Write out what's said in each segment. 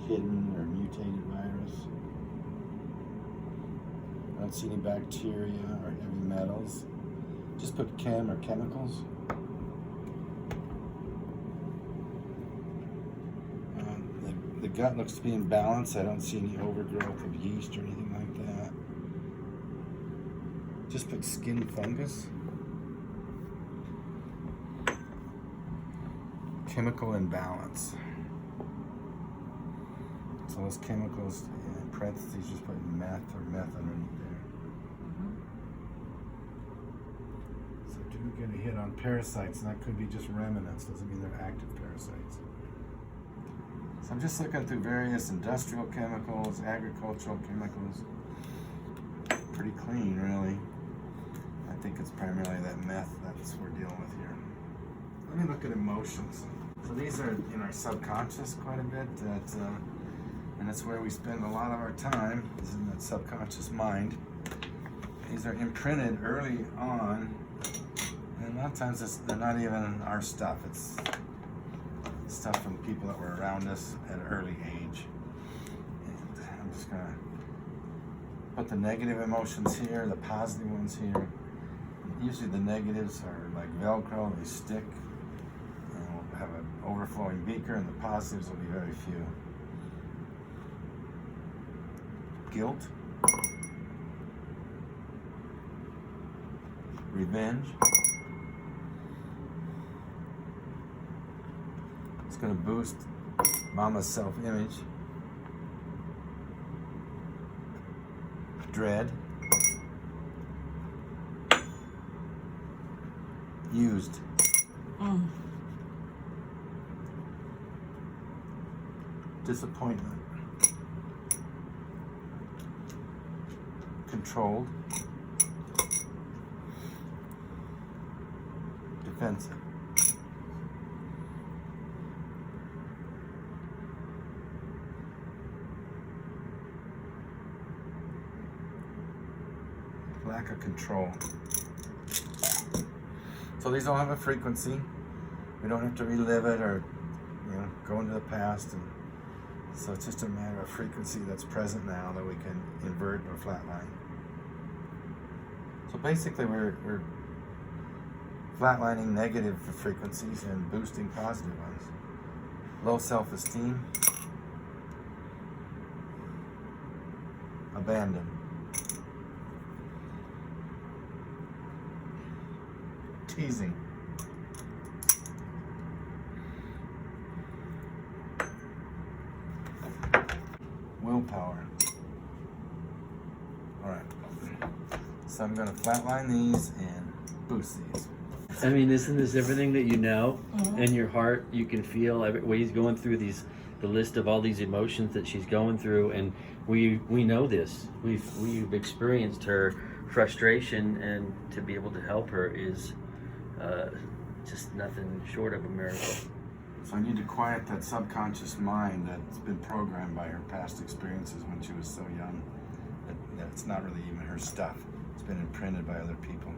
hidden or mutated virus. I don't see any bacteria or heavy metals. Just put chem or chemicals. The gut looks to be in balance. I don't see any overgrowth of yeast or anything like that. Just put skin fungus. Chemical imbalance. So those chemicals in parentheses, just put meth or meth underneath there. So do get a hit on parasites, and that could be just remnants. Doesn't mean they're active parasites. So I'm just looking through various industrial chemicals, agricultural chemicals. Pretty clean, really. I think it's primarily that meth that's we're dealing with here. Let me look at emotions. So these are in our subconscious quite a bit, and that's where we spend a lot of our time, is in that subconscious mind. These are imprinted early on, and a lot of times they're not even our stuff. It's stuff from people that were around us at an early age. And I'm just gonna put the negative emotions here, the positive ones here. Usually the negatives are like Velcro, they stick, and we'll have an overflowing beaker, and the positives will be very few. Guilt, revenge. It's going to boost mama's self-image. Dread. Used. Disappointment. Controlled. Defensive. Lack of control. So these all have a frequency. We don't have to relive it or, go into the past. And so it's just a matter of frequency that's present now that we can invert or flatline. So basically we're flatlining negative frequencies and boosting positive ones. Low self-esteem. Abandon. Teasing. Willpower. All right. So I'm going to flatline these and boost these. I mean, isn't this everything that you know? In your heart, you can feel every way he's going through the list of all these emotions that she's going through, and we know this. We've experienced her frustration, and to be able to help her is just nothing short of a miracle. So I need to quiet that subconscious mind that's been programmed by her past experiences when she was so young. That it's not really even her stuff. It's been imprinted by other people.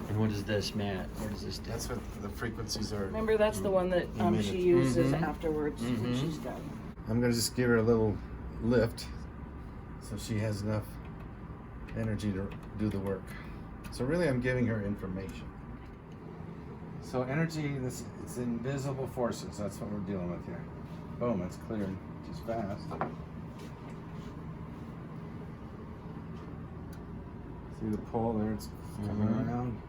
And what is this, Matt? What does this do? That's what the frequencies are. Remember, that's the one that she uses afterwards when she's done. I'm going to just give her a little lift so she has enough energy to do the work. So really I'm giving her information. So energy, it's invisible forces. That's what we're dealing with here. Boom, it's cleared just fast. See the pole there, it's coming around.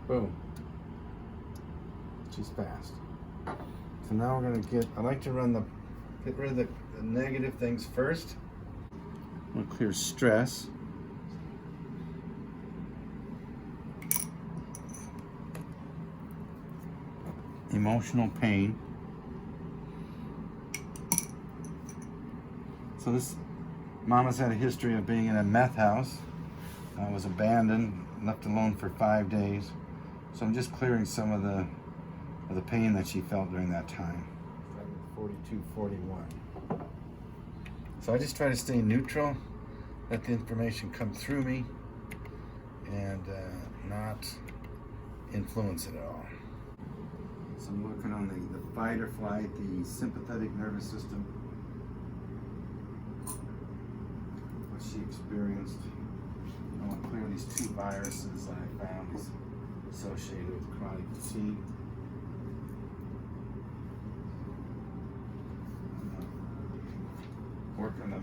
Boom. Just fast. So now we're gonna I like to get rid of the negative things first. I'm gonna clear stress. Emotional pain. So this mama's had a history of being in a meth house. Was abandoned, left alone for 5 days. So I'm just clearing some of the pain that she felt during that time. 42, 41. So I just try to stay neutral, let the information come through me, and not influence it at all. So I'm working on the fight or flight, the sympathetic nervous system. What she experienced. I want to clear these 2 viruses that I found associated with chronic fatigue. Work on the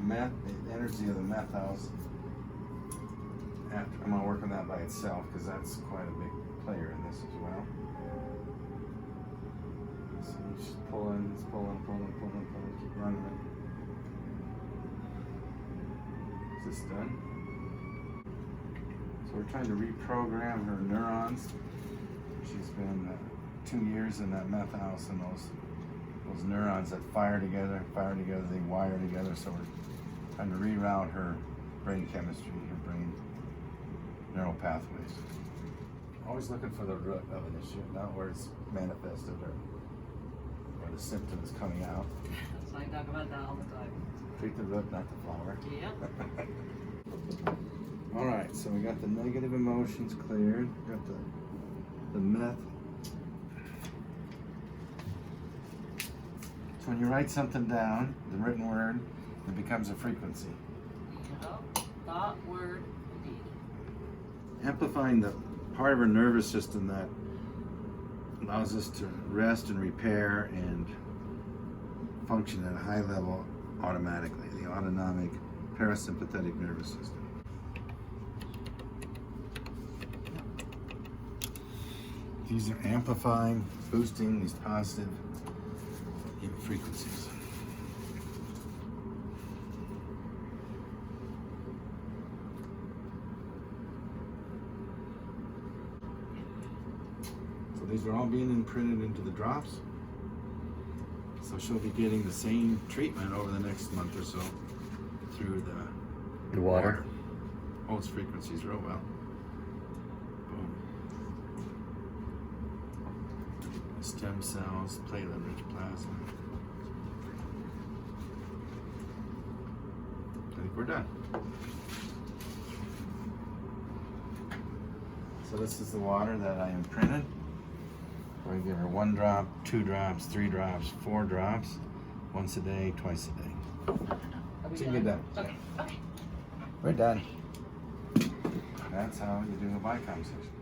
energy of the meth house. I'm gonna work on that by itself because that's quite a big player in this as well. So just pulling, keep running it. Is this done? So we're trying to reprogram her neurons. She's been 2 years in that meth house, and those neurons that fire together, they wire together. So we're trying to reroute her brain chemistry, her brain neural pathways. Always looking for the root of an issue, not where it's manifested or where the symptom is coming out. So I talk about that all the time. Treat the root, not the flower. Yep. All right, so we got the negative emotions cleared. Got the meth. So when you write something down, the written word, it becomes a frequency. Yep. Thought, word, deed. Amplifying the part of our nervous system that allows us to rest and repair and function at a high level automatically, the autonomic parasympathetic nervous system. These are amplifying, boosting these positive frequencies. So these are all being imprinted into the drops. So she'll be getting the same treatment over the next month or so through The water. Holds frequencies real well. Boom. Stem cells, platelet-rich plasma. I think we're done. So this is the water that I imprinted. We're gonna give her 1 drop, 2 drops, 3 drops, 4 drops, once a day, twice a day. Are we So you get done. Okay. Okay. We're done. That's how you do a Bicom session.